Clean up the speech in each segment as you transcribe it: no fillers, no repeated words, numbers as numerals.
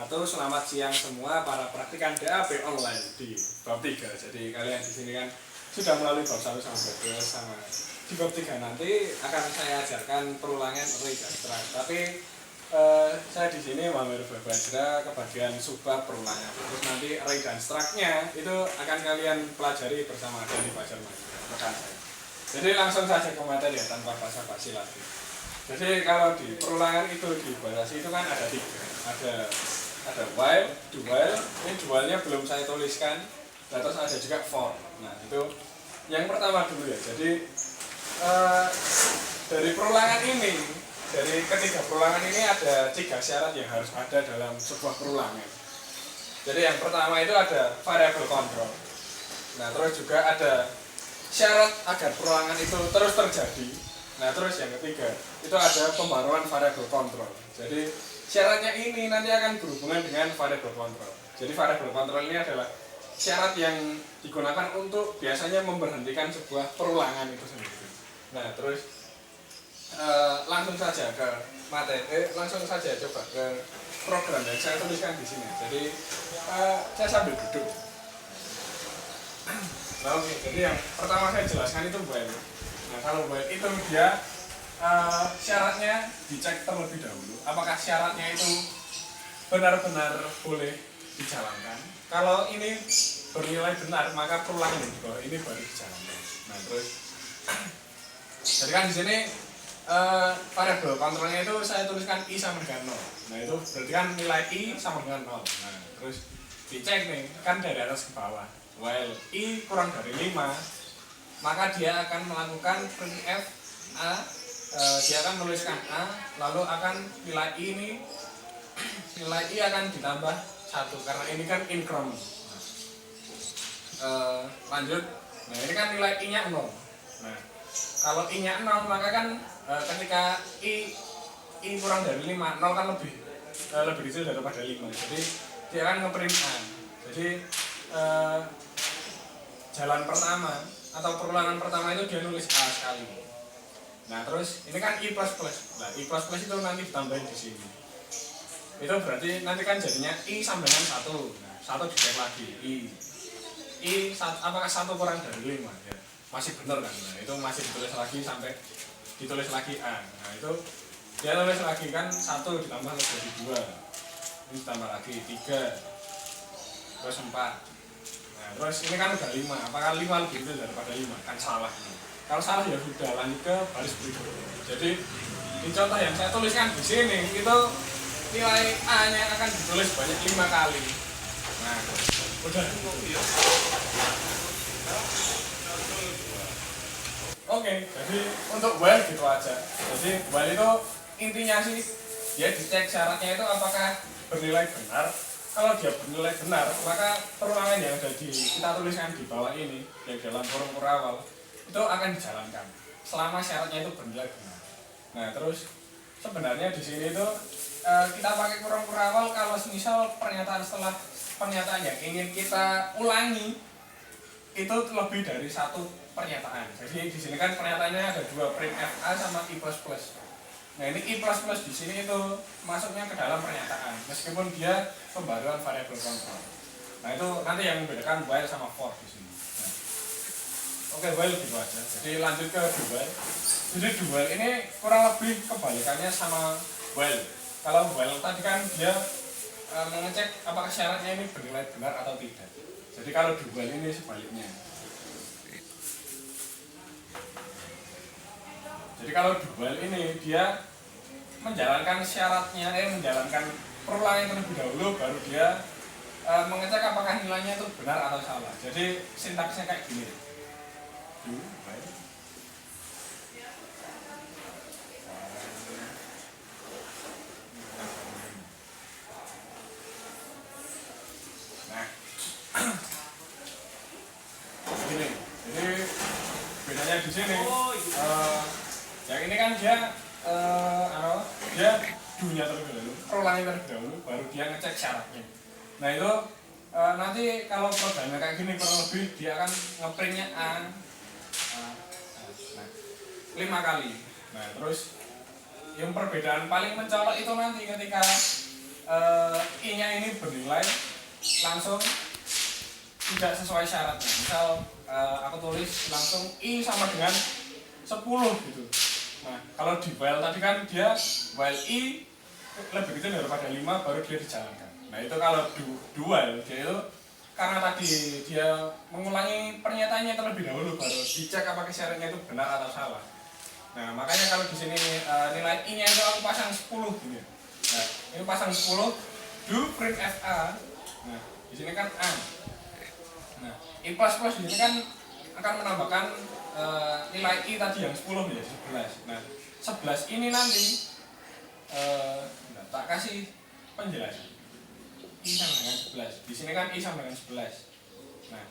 Wabarakatuh. Selamat siang semua para praktikan DAP online di bab 3. Jadi kalian di sini kan sudah melalui bab 1 sampai bab 2 sama di bab 3 nanti akan saya ajarkan perulangan rate dan strike. Tapi saya di sini Muhammad Bajra kebagian subbab perulangan. Terus nanti rate dan strike-nya itu akan kalian pelajari bersama Dani Fajar rekan saya. Jadi langsung saja ke materi ya tanpa basa-basi lagi. Jadi kalau di perulangan itu di bahasa itu kan ada 3, ada while, do while, ini do while-nya belum saya tuliskan, dan terus ada juga for. Nah itu yang pertama dulu ya. Jadi dari perulangan ini, dari ketiga perulangan ini ada 3 syarat yang harus ada dalam sebuah perulangan. Jadi yang pertama itu ada variable control. Nah terus juga ada syarat agar perulangan itu terus terjadi. Nah terus yang ketiga itu ada pembaruan variable control. Jadi syaratnya ini nanti akan berhubungan dengan variable control. Jadi variable control ini adalah syarat yang digunakan untuk biasanya memberhentikan sebuah perulangan itu sendiri. Nah terus langsung saja ke materi, langsung saja coba ke program yang saya tuliskan di sini. Jadi saya sambil duduk. Nah, oke. Jadi yang pertama saya jelaskan itu while. Nah kalau while itu dia syaratnya dicek terlebih dahulu apakah syaratnya itu benar-benar boleh dijalankan. Kalau ini bernilai benar maka perulangan di bawah ini baru dijalankan. Nah terus jadi kan di sini variable kontrolnya itu saya tuliskan i sama dengan 0. Nah itu berarti kan nilai i sama dengan 0. Nah terus dicek nih kan dari atas ke bawah, while i kurang dari 5 maka dia akan melakukan printf a, dia akan menuliskan a, lalu akan nilai i ini nilai i akan ditambah 1 karena ini kan increment. Lanjut, nah ini kan nilai i nya 0. Nah kalau i nya 0 maka kan ketika i kurang dari 5, 0 kan lebih kecil daripada 5, jadi dia akan ngeprint a. Jadi jalan pertama atau perulangan pertama itu dia nulis a sekali. Nah terus ini kan i++. Nah i++ itu nanti ditambahin di sini. Itu berarti nanti kan jadinya i sama dengan 1. Nah 1 dicek lagi i apakah 1 kurang dari 5 ya. Masih benar kan. Nah itu masih ditulis lagi sampai ditulis lagi a. Nah itu dia tulis lagi kan 1 ditambah jadi 2. Ini ditambah lagi 3. Terus 4. Nah, terus ini kan udah 5, apakah 5 lebih kecil daripada 5? Kan salah. Kalau salah ya sudah lanjut ke baris berikutnya. Jadi di contoh yang saya tuliskan di sini itu nilai a nya akan ditulis banyak 5 kali. Nah, udah. Oke, jadi untuk while gitu aja. Jadi while itu intinya sih dia dicek syaratnya itu apakah bernilai benar. Kalau dia bernilai benar, maka perulangan yang ada kita tuliskan di bawah ini yang dalam kurung awal itu akan dijalankan selama syaratnya itu bernilai benar. Nah terus sebenarnya di sini itu kita pakai kurung awal kalau misal pernyataan setelah pernyataan yang ingin kita ulangi itu lebih dari 1 pernyataan. Jadi di sini kan pernyataannya ada 2, printf a sama i++. Nah ini i++ di sini itu masuknya ke dalam pernyataan meskipun dia pembaruan variable control. Nah itu nanti yang membedakan while sama for di sini. Nah, oke, while gitu aja. Jadi lanjut ke do while. Jadi do while ini kurang lebih kebalikannya sama while. Kalau while tadi kan dia mengecek apakah syaratnya ini bernilai benar atau tidak. Jadi kalau do while ini sebaliknya. Jadi kalau do while ini dia menjalankan syaratnya, menjalankan perulangan terlebih dahulu, baru dia mengecek apakah nilainya itu benar atau salah. Jadi sintaksnya kayak gini. Do while. Nah, begini. Jadi bedanya di sini. Yang ini kan dia dia do-nya terlebih dahulu, perulangan terlebih dahulu, baru dia ngecek syaratnya. Nah itu nanti kalau programnya kayak gini kurang lebih dia akan ngeprintnya a 5 kali. Nah terus yang perbedaan paling mencolok itu nanti ketika i nya i-nya ini bernilai langsung tidak sesuai syaratnya. Misal aku tulis langsung i sama dengan 10 gitu. Nah, kalau di while tadi kan dia while i lebih kecil daripada 5 baru dia dijalankan. Nah, itu kalau do while dia itu karena tadi dia mengulangi pernyataannya terlebih dahulu baru dicek apakah syaratnya itu benar atau salah. Nah, makanya kalau di sini nilai i-nya itu aku pasang 10 gini. Nah, ini pasang 10 do print fa. Nah, di sini kan a. Nah, i plus plus di sini kan akan menambahkan nilai i tadi yang 10 menjadi 11. Nah, 11 ini nanti tak kasih penjelasan. I sama dengan 11. Di sini kan i sama dengan 11. Nah,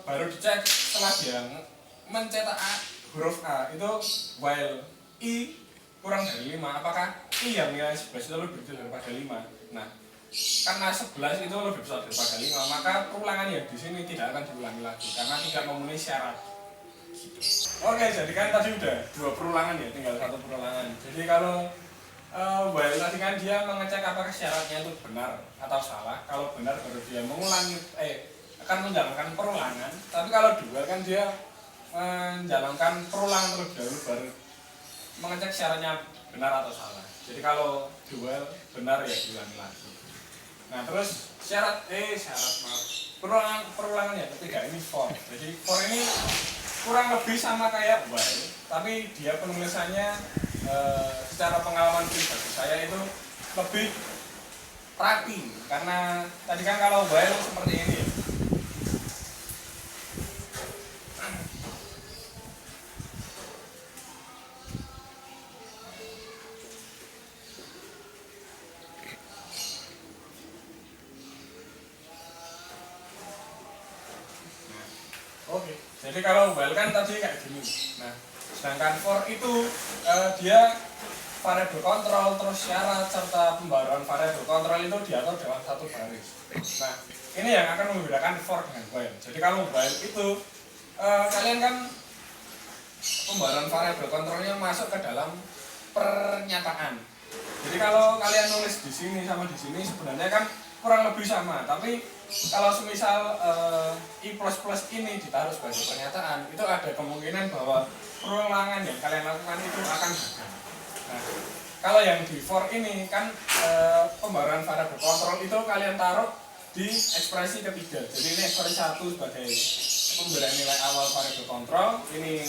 baru dicek setelah dia mencetak huruf A itu while i kurang dari 5, apakah i yang nilai 11 itu lebih kecil daripada 5. Nah, karena 11 itu lebih besar daripada 5, maka perulangan yang di sini tidak akan diulangi lagi karena tidak memenuhi syarat. Gitu. Oke, jadi kan tadi udah 2 perulangan ya, tinggal 1 perulangan. Jadi kalau while tadi kan dia mengecek apakah syaratnya itu benar atau salah. Kalau benar baru dia mengulangi akan menjalankan perulangan. Tapi kalau do while kan dia menjalankan perulangan terlebih dahulu baru mengecek syaratnya benar atau salah. Jadi kalau do while benar ya diulangi lagi. Nah, terus perulangan yang ketiga ini for. Jadi for ini kurang lebih sama kayak while, tapi dia penulisannya secara pengalaman pribadi saya itu lebih rapi karena tadi kan kalau while seperti ini ya. Oke, jadi kalau while kan tadi kayak gini. Nah, sedangkan for itu dia variabel kontrol, terus syarat serta pembaruan variabel kontrol itu diatur dalam satu baris. Nah, ini yang akan membedakan for dengan while. Jadi kalau while itu kalian kan pembaruan variabel kontrolnya masuk ke dalam pernyataan. Jadi kalau kalian nulis di sini sama di sini sebenarnya kan kurang lebih sama, tapi kalau semisal i plus plus ini ditaruh sebagai pernyataan, itu ada kemungkinan bahwa perulangan yang kalian lakukan itu akan gagal. Nah, kalau yang di for ini kan pembaruan variabel kontrol itu kalian taruh di ekspresi ketiga. Jadi ini ekspresi 1 sebagai pemberian nilai awal variabel kontrol, ini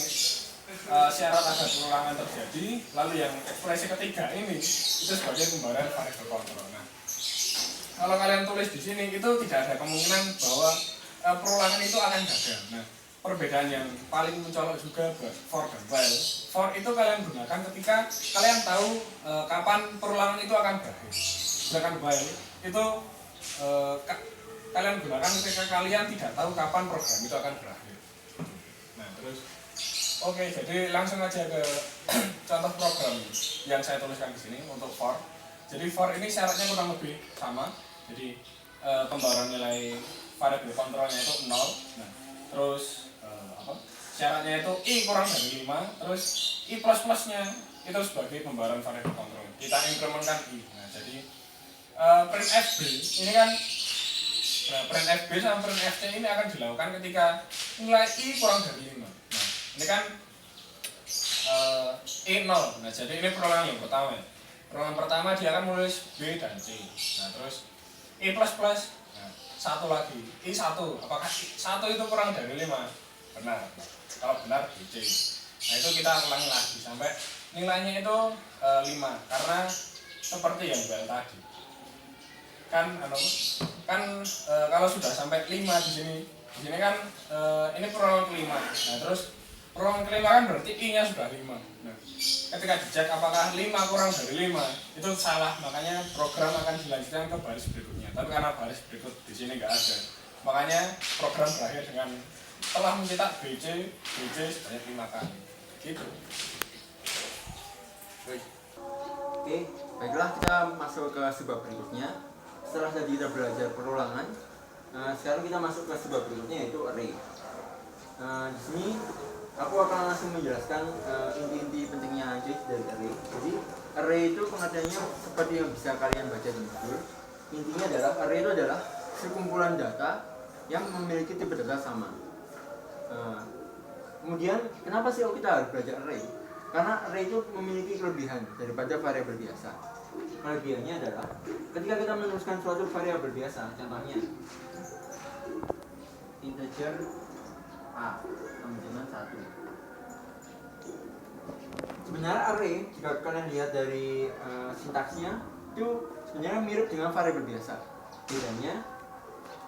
syarat agar perulangan terjadi, lalu yang ekspresi ketiga ini itu sebagai pembaruan variabel kontrol. Nah, kalau kalian tulis di sini itu tidak ada kemungkinan bahwa perulangan itu akan gagal. Nah, perbedaan yang paling mencolok juga buat for dan while. For itu kalian gunakan ketika kalian tahu kapan perulangan itu akan berakhir. Sedangkan while itu kalian gunakan ketika kalian tidak tahu kapan program itu akan berakhir. Nah, terus oke, jadi langsung aja ke contoh program yang saya tuliskan di sini untuk for. Jadi for ini syaratnya kurang lebih sama. Jadi pembaruan nilai variabel kontrolnya itu 0. Nah, terus syaratnya itu i kurang dari 5, terus i plus plusnya itu sebagai pembaruan variabel kontrol. Kita inkrementkan i. Nah, jadi print fb ini kan print fb sama print fc ini akan dilakukan ketika nilai i kurang dari 5. Nah, ini kan i 0. Nah, jadi ini perulangan yang pertama ya. Perulangan pertama dia akan menulis b dan c. Nah, terus i plus plus, nah, 1 lagi, i 1, apakah 1 itu kurang dari 5? Benar. Kalau benar bc. Nah, itu kita ulangi lagi sampai nilainya itu 5 karena seperti yang while tadi kan kalau sudah sampai 5 di sini kan ini perulangan kelima. Nah, terus perulangan kelima kan berarti i nya sudah 5. Nah, ketika dicek apakah 5 kurang dari 5 itu salah, makanya program akan dilanjutkan ke baris berikutnya. Tapi karena baris berikut di sini nggak ada, makanya program berakhir dengan telah mencetak bc sebanyak 5 kali. Gitu. Oke, baiklah kita masuk ke sebuah berikutnya. Setelah tadi kita belajar perulangan, sekarang kita masuk ke sebuah berikutnya yaitu array. Di sini aku akan langsung menjelaskan inti-inti pentingnya aja dari array. Jadi array itu pengertiannya seperti yang bisa kalian baca di buku. intinya adalah array itu adalah sekumpulan data yang memiliki tipe data sama. Kemudian kenapa sih kita harus belajar array? Karena array itu memiliki kelebihan daripada variabel biasa. Kelebihannya adalah ketika kita menuliskan suatu variabel biasa, contohnya integer a sama dengan 1. Sebenarnya array jika kalian lihat dari sintaksnya itu sebenarnya mirip dengan variabel biasa. Bedanya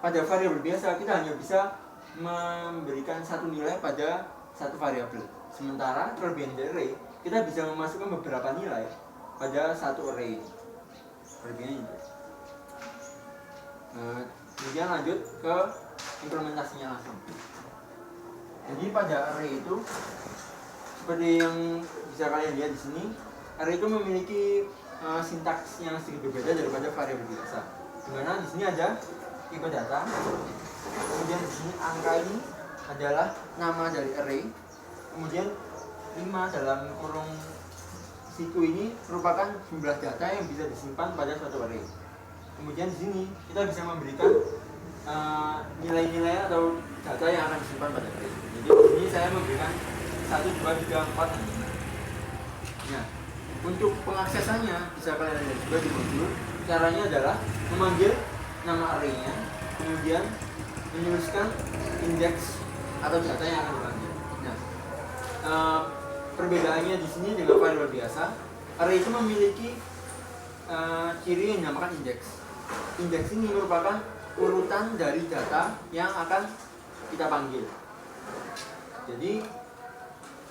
pada variabel biasa kita hanya bisa memberikan satu nilai pada satu variabel. Sementara kelebihan dari array kita bisa memasukkan beberapa nilai pada satu array. Kelebihannya itu. Kemudian lanjut ke implementasinya langsung. Jadi pada array itu seperti yang bisa kalian lihat di sini, array itu memiliki sintaks yang sedikit berbeda daripada variabel biasa. Dimana di sini ada tipe data, kemudian di sini angka ini adalah nama dari array, kemudian 5 dalam kurung siku ini merupakan jumlah data yang bisa disimpan pada suatu array. Kemudian di sini kita bisa memberikan nilai-nilai atau data yang akan disimpan pada array. Jadi di sini saya memberikan 1, 2, 3, 4 dan 5. Nah, untuk pengaksesannya bisa kalian lihat juga di modul. Caranya adalah memanggil nama array-nya, kemudian menuliskan indeks atau data yang akan dipanggil. Nah, perbedaannya di sini dengan variabel biasa, array itu memiliki ciri yang dinamakan indeks. Indeks ini merupakan urutan dari data yang akan kita panggil. Jadi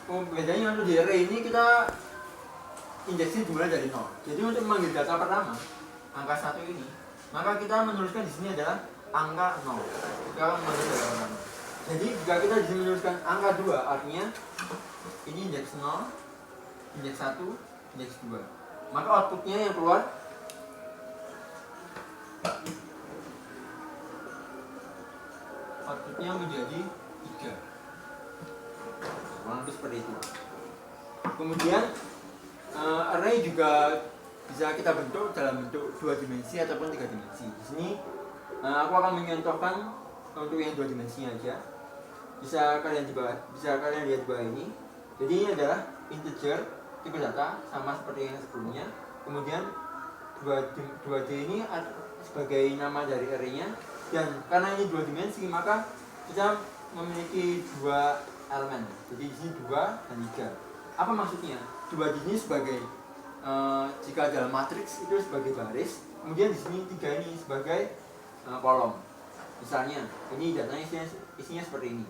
bedanya untuk di array ini kita indeksnya dimulai dari 0. Jadi untuk memanggil data pertama, angka 1 ini, maka kita menuliskan di sini adalah angka 0. Kita akan memanggil data pertama. Jadi jika kita di sini menuliskan angka 2, artinya ini indeks 0, indeks 1, indeks 2. Maka outputnya yang keluar menjadi 3. Kurang lebih seperti itu. Kemudian array juga bisa kita bentuk dalam bentuk 2 dimensi ataupun 3 dimensi. Di sini aku akan menyontohkan untuk yang 2 dimensinya aja. Bisa kalian lihat di bawah ini. Jadi ini adalah integer tipe data sama seperti yang sebelumnya. Kemudian 2D ini sebagai nama dari array-nya, dan karena ini 2 dimensi maka kita memiliki 2 elemen. Jadi di sini 2 dan 3. Apa maksudnya? 2 di sini sebagai jika dalam matriks itu sebagai baris, kemudian di sini 3 ini sebagai kolom. Misalnya, ini datanya isinya seperti ini.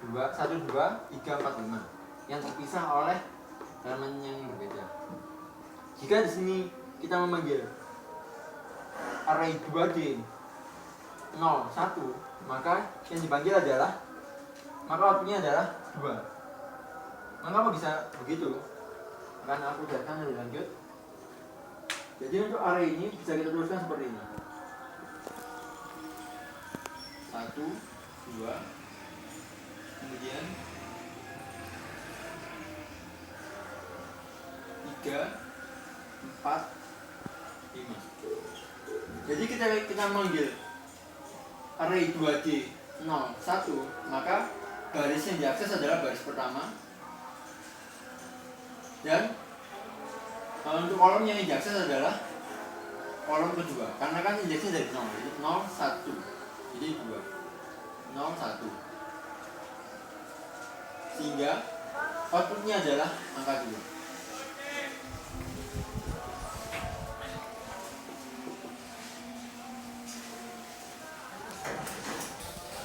1, 2, 3, 4, 5 yang terpisah oleh elemen yang berbeda. Jika di sini kita memanggil array 2D 0, 1, maka yang dipanggil adalah outputnya adalah 2. Mengapa bisa begitu? Karena aku jelaskan lebih lanjut. Jadi untuk array ini bisa kita tuliskan seperti ini. 1, 2, kemudian 3, 4, 5. Jadi kita manggil array 2D 0, 1, maka baris yang diakses adalah baris pertama, dan untuk kolom yang diakses adalah kolom kedua, karena kan indeksnya dari 0, jadi 0, 1, jadi 2, 0, 1, sehingga outputnya adalah angka 2.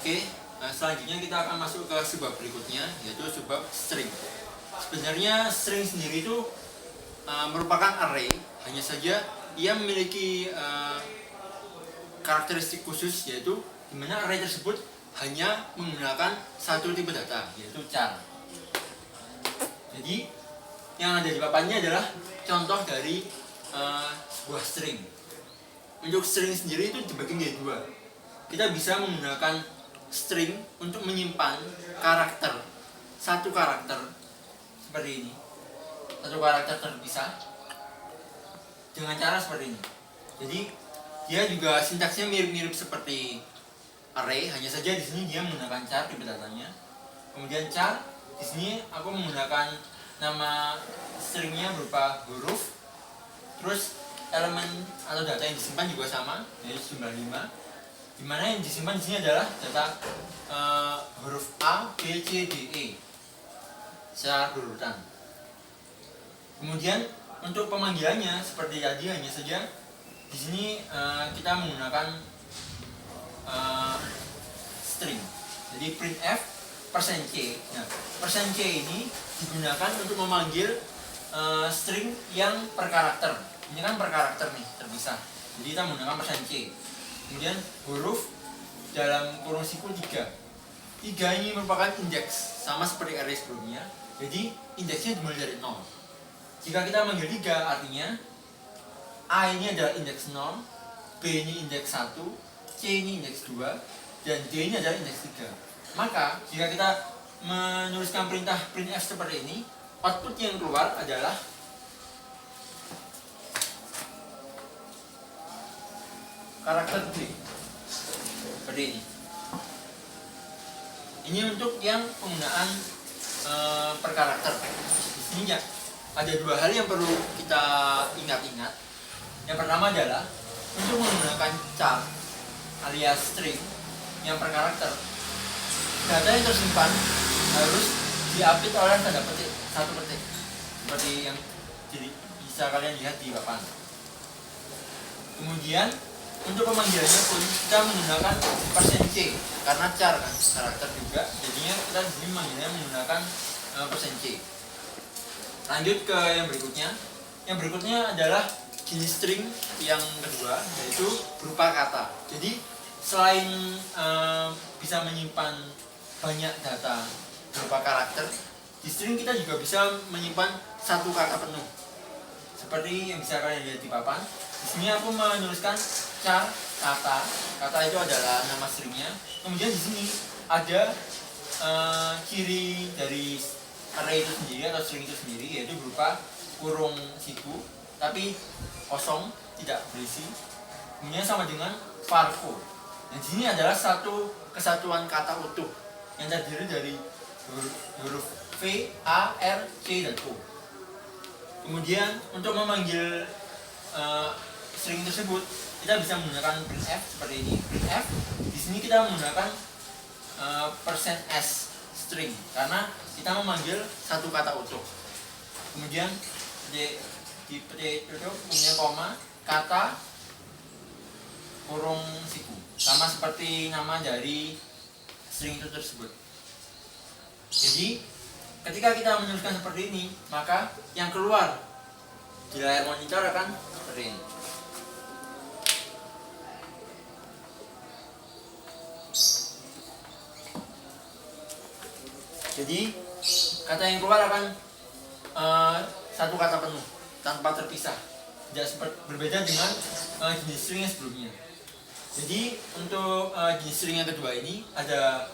Oke, selanjutnya kita akan masuk ke sebab berikutnya, yaitu sebab string. Sebenarnya string sendiri itu merupakan array, hanya saja ia memiliki karakteristik khusus, yaitu di mana array tersebut hanya menggunakan satu tipe data, yaitu char. Jadi yang ada di papannya adalah contoh dari sebuah string. Untuk string sendiri itu dibagi menjadi 2. Kita bisa menggunakan string untuk menyimpan satu karakter seperti ini, satu karakter terpisah dengan cara seperti ini. Jadi Dia juga sintaksnya mirip-mirip seperti array, hanya saja di sini dia menggunakan char tipe datanya. Kemudian char, di sini aku menggunakan nama stringnya berupa huruf. Terus elemen atau data yang disimpan juga sama, yaitu jumlah 5. Dimana yang disimpan di sini adalah data huruf A, B, C, D, E secara berurutan. Kemudian untuk pemanggilannya seperti tadi, hanya saja di sini kita menggunakan string. Jadi printf %c. Nah, %c ini digunakan untuk memanggil string yang per karakter. Ini kan per karakter nih, terpisah. Jadi kita menggunakan %c. Kemudian huruf dalam kurung siku 3. 3 ini merupakan indeks, sama seperti array sebelumnya. Jadi indeksnya dimulai dari 0. Jika kita manggil 3, artinya A ini adalah indeks 0, B ini indeks 1, C ini indeks 2, dan D ini adalah indeks 3. Maka jika kita menuliskan perintah printf seperti ini, output yang keluar adalah karakter D seperti ini. Ini untuk yang penggunaan per karakter. Di sini ya ada dua hal yang perlu kita ingat-ingat. Yang pertama adalah untuk menggunakan char alias string yang per karakter, data yang tersimpan harus diupdate oleh tanda petik, satu petik, seperti yang bisa kalian lihat di papan. Kemudian untuk pemanggilannya pun kita menggunakan %c karena char kan karakter juga, jadinya kita di sini memanggilnya menggunakan %c. Lanjut ke yang berikutnya. Yang berikutnya adalah jenis string yang kedua, yaitu berupa kata. Jadi selain bisa menyimpan banyak data berupa karakter, di string kita juga bisa menyimpan satu kata penuh. Seperti yang bisa kalian lihat di papan. Di sini aku menuliskan char kata. Kata itu adalah nama stringnya. Kemudian di sini ada ciri dari array itu sendiri atau string itu sendiri, yaitu berupa kurung siku tapi kosong, tidak berisi. Kemudian sama dengan varko. Dan di sini adalah satu kesatuan kata utuh yang terdiri dari huruf V, A, R, C, dan O. Kemudian untuk memanggil string tersebut kita bisa menggunakan printf seperti ini. Printf di sini kita menggunakan %s string karena kita memanggil satu kata utuh. Kemudian di petik tutup, kemudian koma, kata, kurung siku, sama seperti nama dari string itu tersebut. Jadi ketika kita menuliskan seperti ini, maka yang keluar di layar monitor akan seperti ini. Jadi kata yang keluar akan satu kata penuh tanpa terpisah, tidak berbeda dengan jenis string yang sebelumnya. Jadi untuk jenis string yang kedua ini ada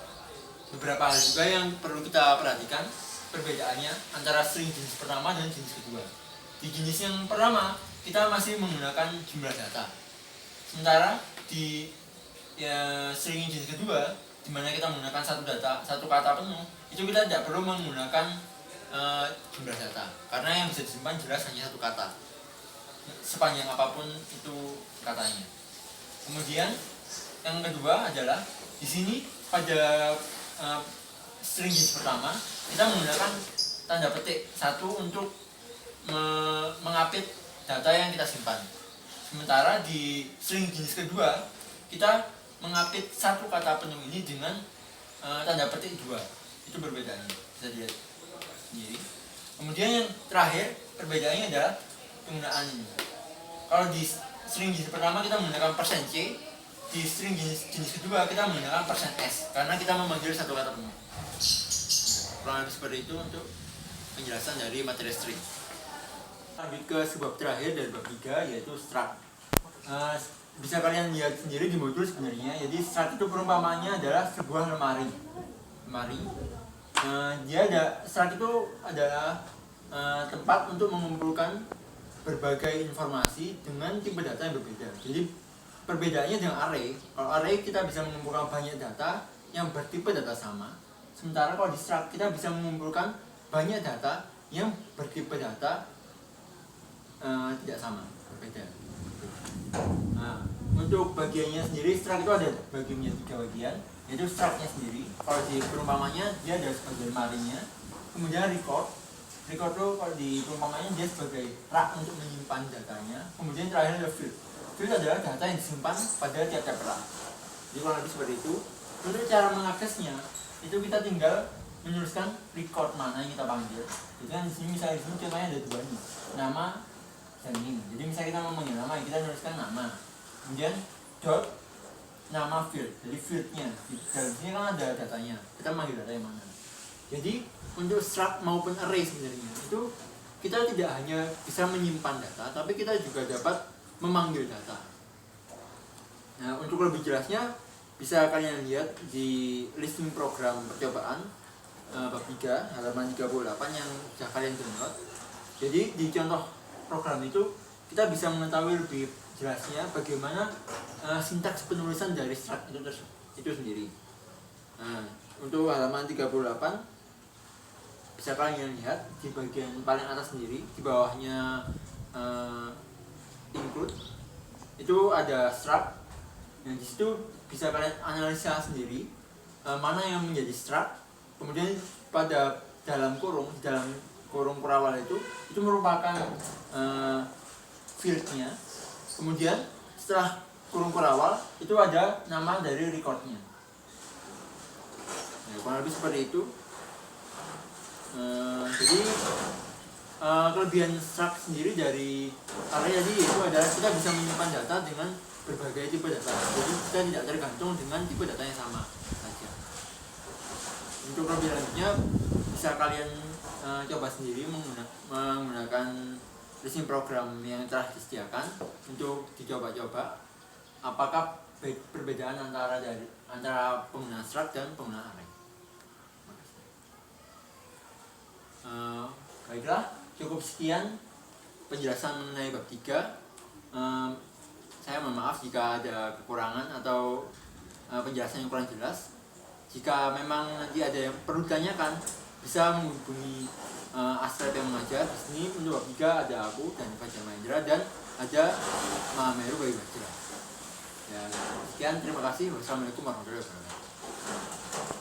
beberapa hal juga yang perlu kita perhatikan perbedaannya antara string jenis pertama dan jenis kedua. Di jenis yang pertama kita masih menggunakan jumlah data, sementara di string jenis kedua, di mana kita menggunakan satu kata penuh, itu kita tidak perlu menggunakan jumlah data karena yang bisa disimpan jelas hanya satu kata sepanjang apapun itu katanya. Kemudian yang kedua adalah di sini pada string jenis pertama kita menggunakan tanda petik satu untuk mengupdate data yang kita simpan, sementara di string jenis kedua kita mengupdate satu kata penuh ini dengan tanda petik 2. Itu perbedaannya, bisa dilihat sendiri. Kemudian yang terakhir perbedaannya adalah penggunaan ini. Kalau di string jenis pertama kita menggunakan %c, di string jenis kedua kita menggunakan %s karena kita memanggil satu kata penuh. Kurang lebih seperti itu untuk penjelasan dari materi string. Lanjut ke sebab terakhir dari bab 3, yaitu struct. Bisa kalian lihat sendiri di modul sebenarnya. Jadi struct itu perumpamaannya adalah sebuah lemari. Struct itu adalah tempat untuk mengumpulkan berbagai informasi dengan tipe data yang berbeda. Jadi perbedaannya dengan array, kalau array kita bisa mengumpulkan banyak data yang bertipe data sama, sementara kalau di struct kita bisa mengumpulkan banyak data yang bertipe data tidak sama, berbeda. Nah, untuk bagiannya sendiri struct itu ada bagiannya 3 bagian, yaitu structnya sendiri. Kalau di perumpamannya dia ada sebagai lemarinya, kemudian record itu kalau di perumpamannya dia sebagai rak untuk menyimpan datanya, kemudian terakhir ada field. Field adalah data yang disimpan pada tiap-tiap rak. Jadi kurang lebih seperti itu. Untuk cara mengaksesnya itu kita tinggal menuliskan record mana yang kita panggil. Jadi kan di sini misalnya di sini contohnya ada 2 nih, nama dan ini. Jadi misalnya kita mau memanggil nama, kita menuliskan nama, kemudian dot nama field. Jadi fieldnya di dalam sini kan ada datanya, kita manggil data yang mana. Jadi untuk struct maupun array sebenarnya itu kita tidak hanya bisa menyimpan data, tapi kita juga dapat memanggil data. Nah, untuk lebih jelasnya bisa kalian lihat di listing program percobaan bab 3 halaman 38 yang sudah kalian download. Jadi di contoh program itu kita bisa mengetahui lebih jelasnya bagaimana sintaks penulisan dari struct itu sendiri. Nah, untuk halaman 38 bisa kalian lihat di bagian paling atas sendiri, di bawahnya include itu ada struct. Nah, di situ bisa kalian analisa sendiri mana yang menjadi struct. Kemudian pada dalam kurung kurawal itu merupakan fieldnya. Kemudian setelah kurung kurawal itu ada nama dari recordnya. Nah, kurang lebih seperti itu. Jadi kelebihan struct sendiri dari array tadi itu adalah kita bisa menyimpan data dengan berbagai tipe data. Jadi kita tidak tergantung dengan tipe data yang sama saja. Untuk lebih lanjutnya bisa kalian coba sendiri menggunakan listing program yang telah disediakan untuk dicoba-coba apakah perbedaan antara penggunaan struct dan penggunaan array. Baiklah, cukup sekian penjelasan mengenai bab 3. Saya mohon maaf jika ada kekurangan atau penjelasan yang kurang jelas. Jika memang nanti ada yang perlu ditanyakan, bisa menghubungi Astrep yang mengajar. Di sini untuk bab 3 ada aku dan Fajar Mahendra dan ada Mahameru Bayu Bajra. Ya, sekian, terima kasih. Wassalamualaikum warahmatullahi wabarakatuh.